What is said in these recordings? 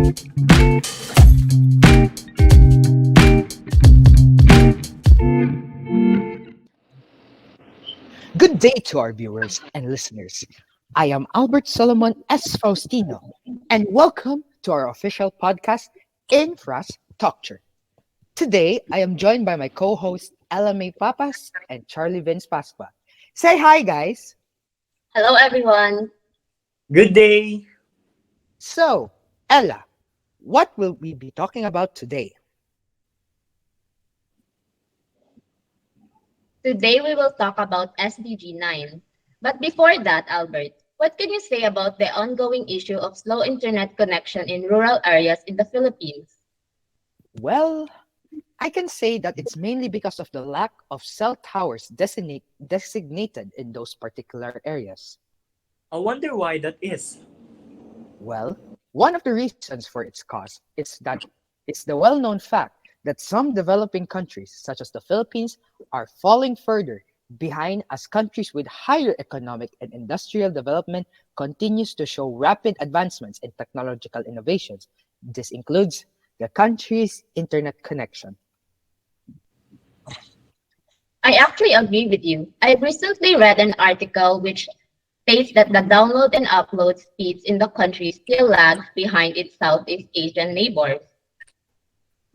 Good day to our viewers and listeners. I am Albert Solomon S. Faustino, and welcome to our official podcast, InfrasTALKtures. Today, I am joined by my co-hosts Ella May Papas and Charlie Vince Pascua. Say hi, guys. Hello, everyone. Good day. So, Ella, what will we be talking about today? Today we will talk about SDG 9. But before that, Albert, what can you say about the ongoing issue of slow internet connection in rural areas in the Philippines? Well, I can say that it's mainly because of the lack of cell towers designated in those particular areas. I wonder why that is. Well, one of the reasons for its cause is that it's the well-known fact that some developing countries, such as the Philippines, are falling further behind as countries with higher economic and industrial development continues to show rapid advancements in technological innovations. This includes the country's internet connection. I actually agree with you. I recently read an article which states that the download and upload speeds in the country still lags behind its Southeast Asian neighbors.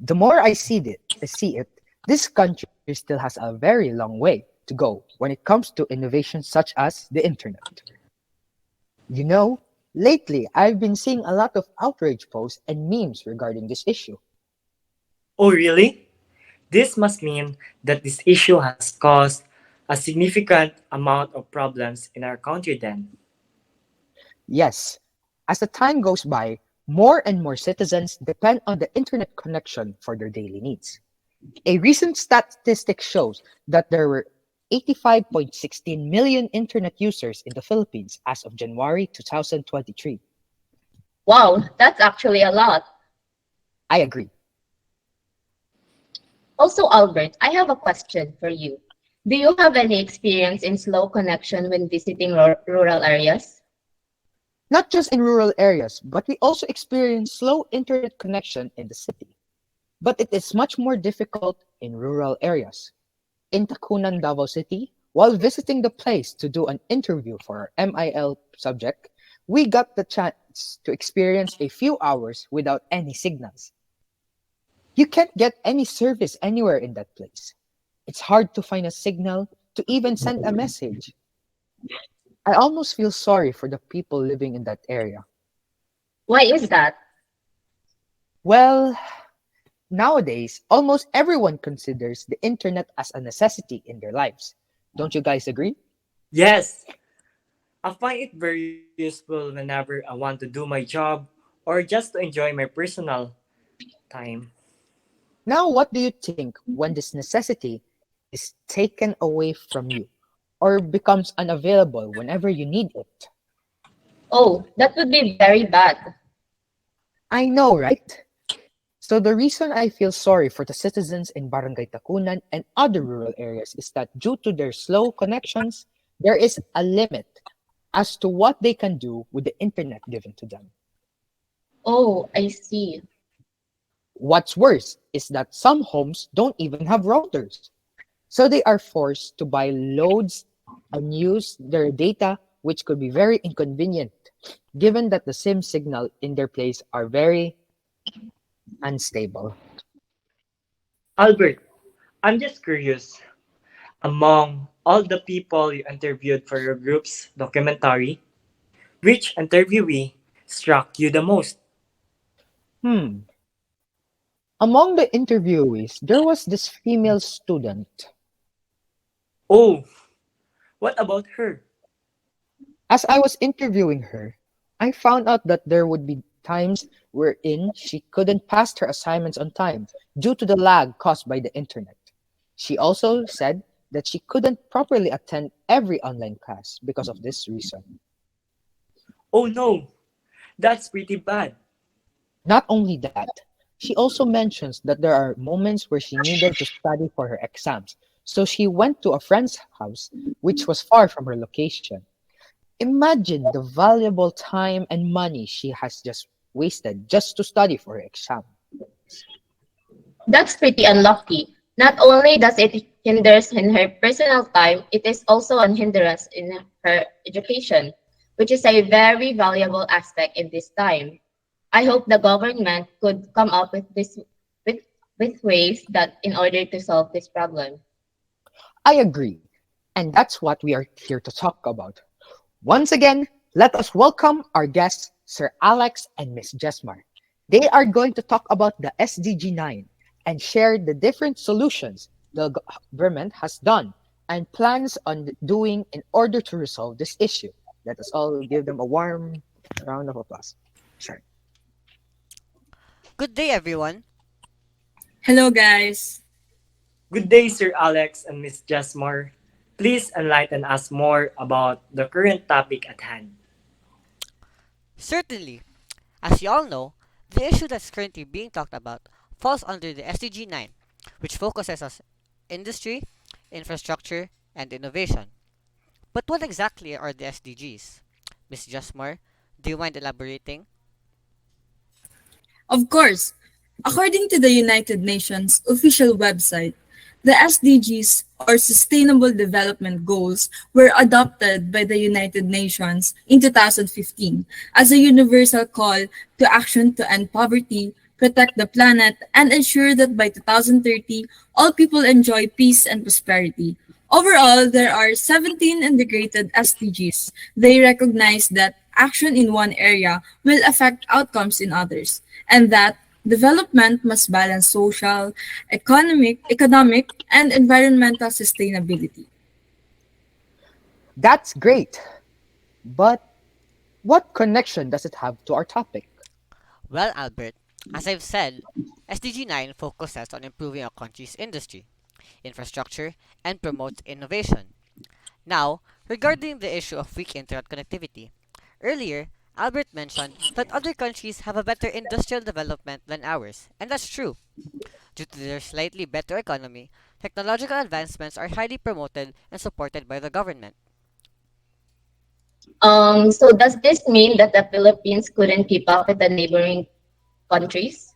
The more I see it, this country still has a very long way to go when it comes to innovations such as the internet. You know, lately I've been seeing a lot of outrage posts and memes regarding this issue. Oh, really? This must mean that this issue has caused a significant amount of problems in our country then. Yes, as the time goes by, more and more citizens depend on the internet connection for their daily needs. A recent statistic shows that there were 85.16 million internet users in the Philippines as of January 2023. Wow, that's actually a lot. I agree. Also, Albert, I have a question for you. Do you have any experience in slow connection when visiting rural areas? Not just in rural areas, but we also experience slow internet connection in the city. But it is much more difficult in rural areas. In Tacunan, Davao City, while visiting the place to do an interview for our MIL subject, we got the chance to experience a few hours without any signals. You can't get any service anywhere in that place. It's hard to find a signal to even send a message. I almost feel sorry for the people living in that area. Why is that? Well, nowadays, almost everyone considers the internet as a necessity in their lives. Don't you guys agree? Yes, I find it very useful whenever I want to do my job or just to enjoy my personal time. Now, what do you think when this necessity is taken away from you or becomes unavailable whenever you need it? Oh, that would be very bad. I know, right? So the reason I feel sorry for the citizens in Barangay Tacunan and other rural areas is that due to their slow connections, there is a limit as to what they can do with the internet given to them. Oh, I see. What's worse is that some homes don't even have routers. So they are forced to buy loads and use their data, which could be very inconvenient given that the SIM signal in their place are very unstable. Albert, I'm just curious. Among all the people you interviewed for your group's documentary, which interviewee struck you the most? Hmm. Among the interviewees, there was this female student. Oh, what about her? As I was interviewing her, I found out that there would be times wherein she couldn't pass her assignments on time due to the lag caused by the internet. She also said that she couldn't properly attend every online class because of this reason. Oh no, that's pretty bad. Not only that, she also mentions that there are moments where she needed to study for her exams, so she went to a friend's house, which was far from her location. Imagine the valuable time and money she has just wasted just to study for her exam. That's pretty unlucky. Not only does it hinders in her personal time, it is also an hindrance in her education, which is a very valuable aspect in this time. I hope the government could come up with with, with ways that in order to solve this problem. I agree, and that's what we are here to talk about. Once again, let us welcome our guests, Sir Alex and Miss Jesmar. They are going to talk about the SDG 9 and share the different solutions the government has done and plans on doing in order to resolve this issue. Let us all give them a warm round of applause. Sure. Good day, everyone. Hello, guys. Good day, Sir Alex and Miss Jesmar. Please enlighten us more about the current topic at hand. Certainly, as you all know, the issue that's currently being talked about falls under the SDG 9, which focuses on industry, infrastructure, and innovation. But what exactly are the SDGs? Ms. Jasmar, do you mind elaborating? Of course, according to the United Nations official website, the SDGs or Sustainable Development Goals were adopted by the United Nations in 2015 as a universal call to action to end poverty, protect the planet, and ensure that by 2030, all people enjoy peace and prosperity. Overall, there are 17 integrated SDGs. They recognize that action in one area will affect outcomes in others, and that development must balance social, economic, and environmental sustainability. That's great, but what connection does it have to our topic? Well, Albert, as I've said, SDG 9 focuses on improving a country's industry, infrastructure, and promotes innovation. Now, regarding the issue of weak internet connectivity, earlier, Albert mentioned that other countries have a better industrial development than ours, and that's true. Due to their slightly better economy, technological advancements are highly promoted and supported by the government. So does this mean that the Philippines couldn't keep up with the neighboring countries?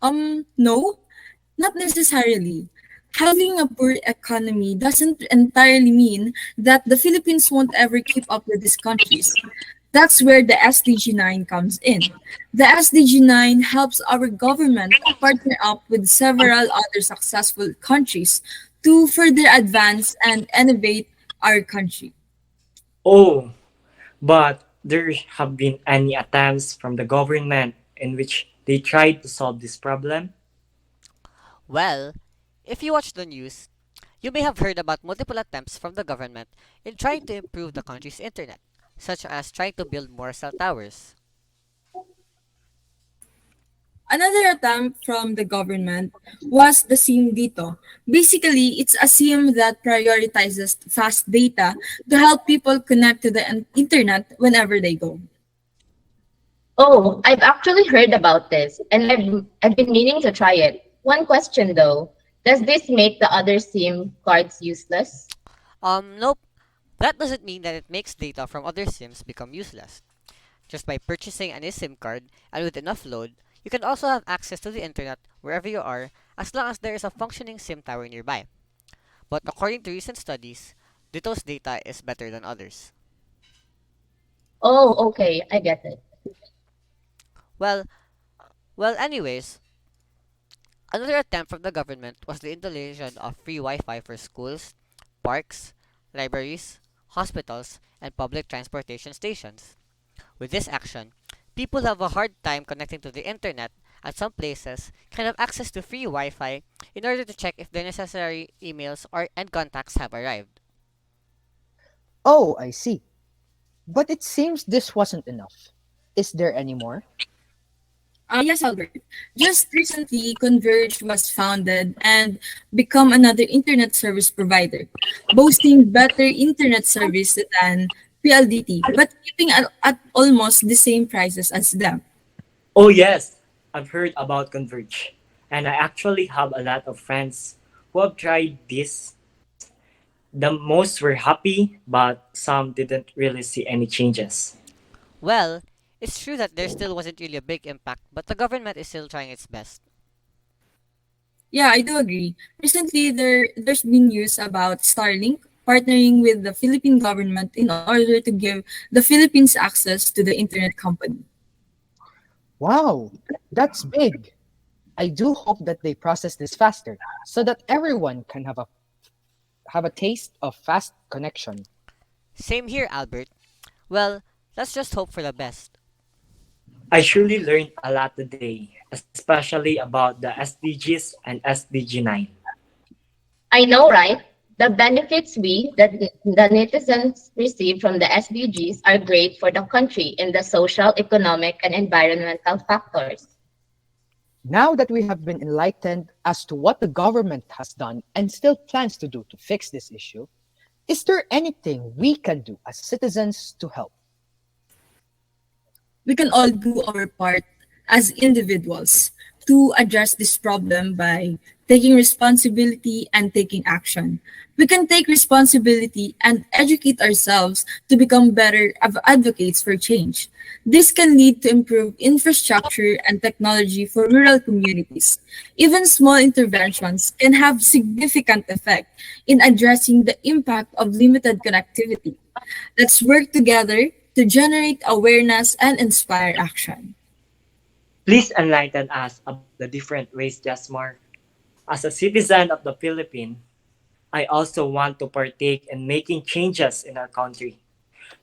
No, not necessarily. Having a poor economy doesn't entirely mean that the Philippines won't ever keep up with these countries. That's where the SDG 9 comes in. The SDG 9 helps our government partner up with several other successful countries to further advance and innovate our country. Oh, but there have been any attempts from the government in which they tried to solve this problem? Well, if you watch the news, you may have heard about multiple attempts from the government in trying to improve the country's internet, such as trying to build more cell towers. Another attempt from the government was the SIM Dito. Basically, it's a SIM that prioritizes fast data to help people connect to the internet whenever they go. Oh, I've actually heard about this, and I've been meaning to try it. One question though, does this make the other SIM cards useless? Nope, that doesn't mean that it makes data from other SIMs become useless. Just by purchasing an eSIM card and with enough load, you can also have access to the internet wherever you are as long as there is a functioning SIM tower nearby. But according to recent studies, Ditto's data is better than others. Oh, okay, I get it. Well, anyways, another attempt from the government was the installation of free Wi-Fi for schools, parks, libraries, hospitals, and public transportation stations. With this action, people have a hard time connecting to the internet, and some places can have access to free Wi-Fi in order to check if the necessary emails or and contacts have arrived. Oh, I see. But it seems this wasn't enough. Is there any more? Yes, Albert. Just recently, Converge was founded and become another internet service provider, boasting better internet service than PLDT, but keeping at almost the same prices as them. Oh, yes, I've heard about Converge, and I actually have a lot of friends who have tried this. The most were happy, but some didn't really see any changes. Well, It's true that there still wasn't really a big impact, but the government is still trying its best. Yeah, I do agree. Recently, there's been news about Starlink partnering with the Philippine government in order to give the Philippines access to the internet company. Wow, that's big. I do hope that they process this faster so that everyone can have a taste of fast connection. Same here, Albert. Well, let's just hope for the best. I surely learned a lot today, especially about the SDGs and SDG 9. I know, right? The benefits the netizens receive from the SDGs are great for the country in the social, economic, and environmental factors. Now that we have been enlightened as to what the government has done and still plans to do to fix this issue, is there anything we can do as citizens to help? We can all do our part as individuals to address this problem by taking responsibility and taking action. We can take responsibility and educate ourselves to become better advocates for change. This can lead to improved infrastructure and technology for rural communities. Even small interventions can have significant effect in addressing the impact of limited connectivity. Let's work together to generate awareness and inspire action. Please enlighten us about the different ways, Jesmar. As a citizen of the Philippines, I also want to partake in making changes in our country.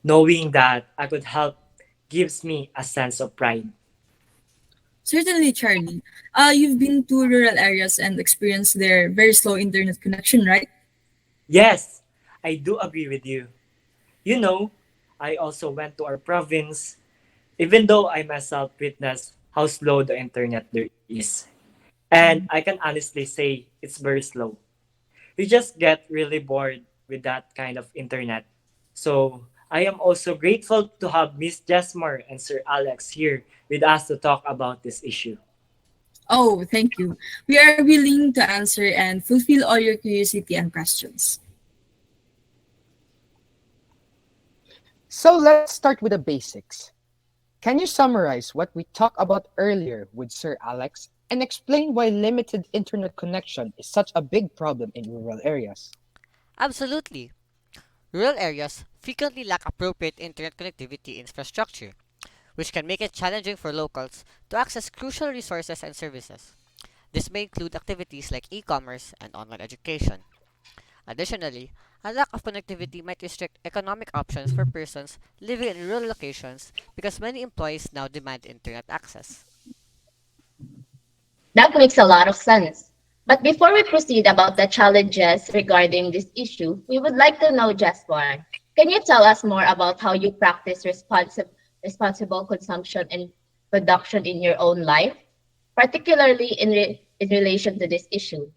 Knowing that I could help gives me a sense of pride. Certainly, Charlie. You've been to rural areas and experienced their very slow internet connection, right? Yes, I do agree with you. You know, I also went to our province, even though I myself witnessed how slow the internet there is. And I can honestly say it's very slow. You just get really bored with that kind of internet. So I am also grateful to have Miss Jesmar and Sir Alex here with us to talk about this issue. Oh, thank you. We are willing to answer and fulfill all your curiosity and questions. So let's start with the basics. Can you summarize what we talked about earlier with Sir Alex and explain why limited internet connection is such a big problem in rural areas? Absolutely. Rural areas frequently lack appropriate internet connectivity infrastructure, which can make it challenging for locals to access crucial resources and services. This may include activities like e-commerce and online education. Additionally, a lack of connectivity might restrict economic options for persons living in rural locations because many employees now demand internet access. That makes a lot of sense. But before we proceed about the challenges regarding this issue, we would like to know, Jasper, can you tell us more about how you practice responsible consumption and production in your own life, particularly in relation to this issue?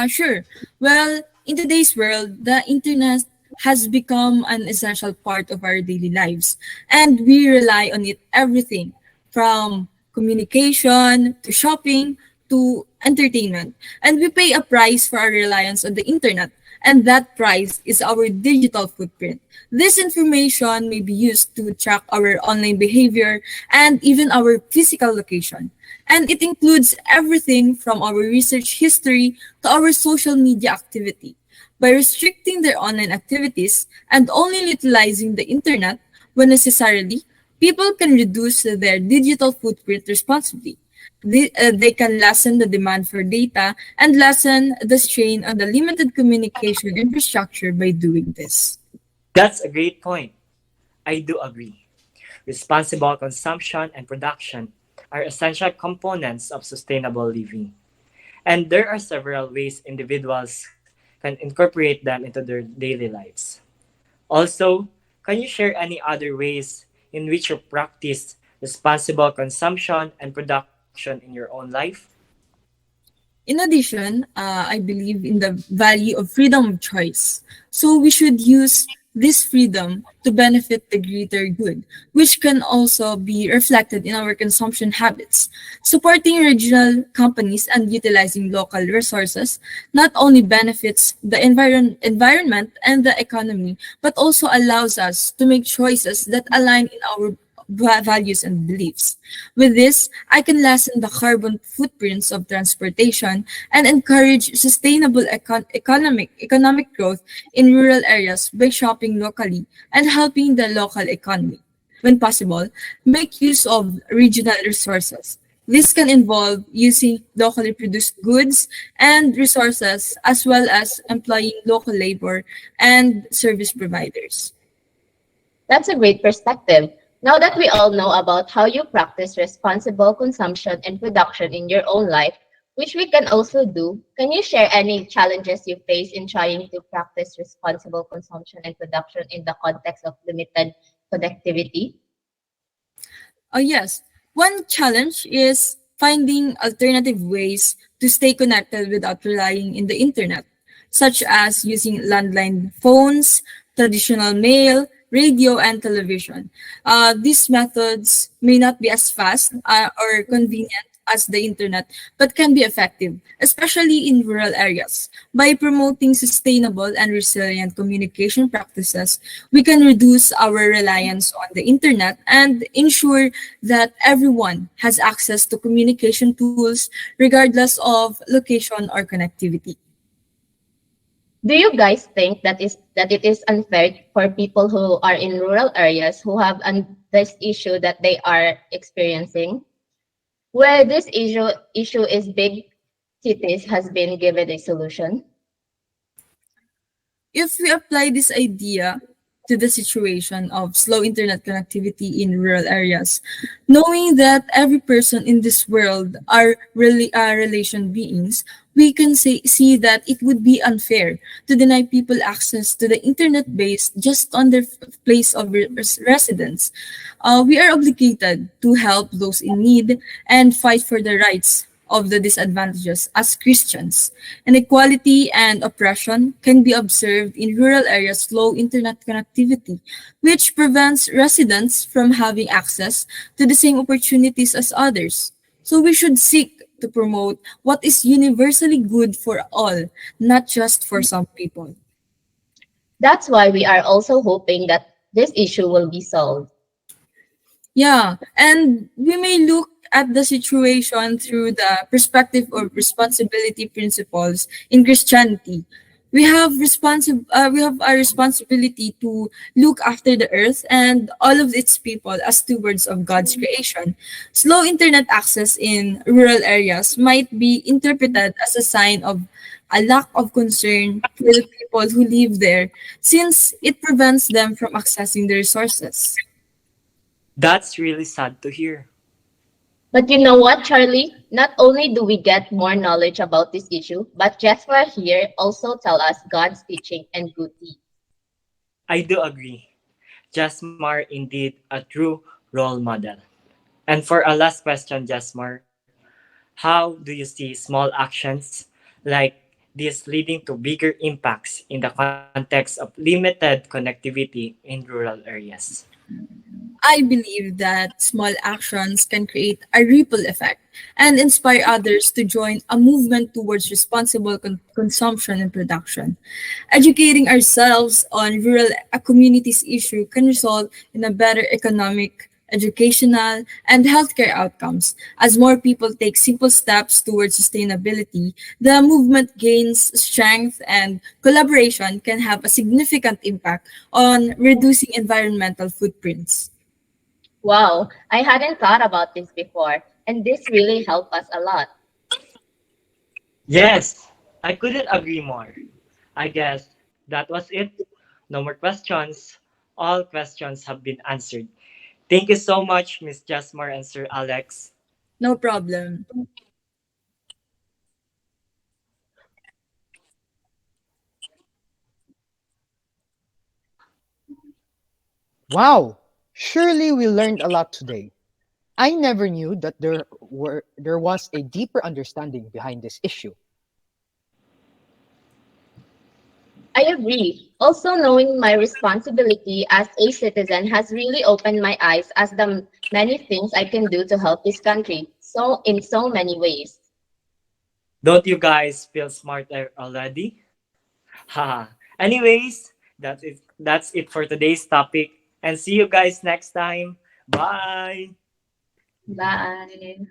Sure. Well, in today's world, the internet has become an essential part of our daily lives, and we rely on it everything from communication to shopping to entertainment. And we pay a price for our reliance on the internet, and that price is our digital footprint. This information may be used to track our online behavior and even our physical location. And it includes everything from our research history to our social media activity. By restricting their online activities and only utilizing the internet when necessarily, people can reduce their digital footprint responsibly. They can lessen the demand for data and lessen the strain on the limited communication infrastructure by doing this. That's a great point. I do agree. Responsible consumption and production are essential components of sustainable living. And there are several ways individuals can incorporate them into their daily lives. Also, can you share any other ways in which you practice responsible consumption and production in your own life? In addition, I believe in the value of freedom of choice. So we should use this freedom to benefit the greater good, which can also be reflected in our consumption habits. Supporting regional companies and utilizing local resources not only benefits the environment and the economy, but also allows us to make choices that align values and beliefs. With this, I can lessen the carbon footprints of transportation and encourage sustainable economic growth in rural areas by shopping locally and helping the local economy. When possible, make use of regional resources. This can involve using locally produced goods and resources as well as employing local labor and service providers. That's a great perspective. Now that we all know about how you practice responsible consumption and production in your own life, which we can also do, can you share any challenges you face in trying to practice responsible consumption and production in the context of limited connectivity? Oh, yes. One challenge is finding alternative ways to stay connected without relying in the internet, such as using landline phones, traditional mail, radio, and television. These methods may not be as fast or convenient as the internet, but can be effective, especially in rural areas. By promoting sustainable and resilient communication practices, we can reduce our reliance on the internet and ensure that everyone has access to communication tools regardless of location or connectivity. Do you guys think that it is unfair for people who are in rural areas who have this issue that they are experiencing? Where this issue is big, cities has been given a solution. If we apply this idea to the situation of slow internet connectivity in rural areas, knowing that every person in this world are really relation beings, we can see that it would be unfair to deny people access to the internet based just on their place of residence. We are obligated to help those in need and fight for the rights of the disadvantages as Christians. Inequality and oppression can be observed in rural areas' low internet connectivity, which prevents residents from having access to the same opportunities as others. So we should seek to promote what is universally good for all, not just for some people. That's why we are also hoping that this issue will be solved. Yeah, and we may look at the situation through the perspective of responsibility principles in Christianity. We have a responsibility to look after the earth and all of its people as stewards of God's creation. Slow internet access in rural areas might be interpreted as a sign of a lack of concern for the people who live there since it prevents them from accessing the resources. That's really sad to hear. But you know what, Charlie? Not only do we get more knowledge about this issue, but Jesmar here also tell us God's teaching and good deeds. I do agree. Jesmar indeed a true role model. And for our last question, Jesmar, how do you see small actions like this leading to bigger impacts in the context of limited connectivity in rural areas? I believe that small actions can create a ripple effect and inspire others to join a movement towards responsible consumption and production. Educating ourselves on rural communities' issue can result in a better economic, educational, and healthcare outcomes. As more people take simple steps towards sustainability, the movement gains strength and collaboration can have a significant impact on reducing environmental footprints. Wow, I hadn't thought about this before, and this really helped us a lot. Yes, I couldn't agree more. I guess that was it. No more questions. All questions have been answered. Thank you so much, Miss Jasmar and Sir Alex. No problem. Wow! Surely we learned a lot today. I never knew that there was a deeper understanding behind this issue. I agree. Also, knowing my responsibility as a citizen has really opened my eyes as the many things I can do to help this country. So, in so many ways. Don't you guys feel smarter already? Haha. Anyways, that's it for today's topic. And see you guys next time. Bye! Bye.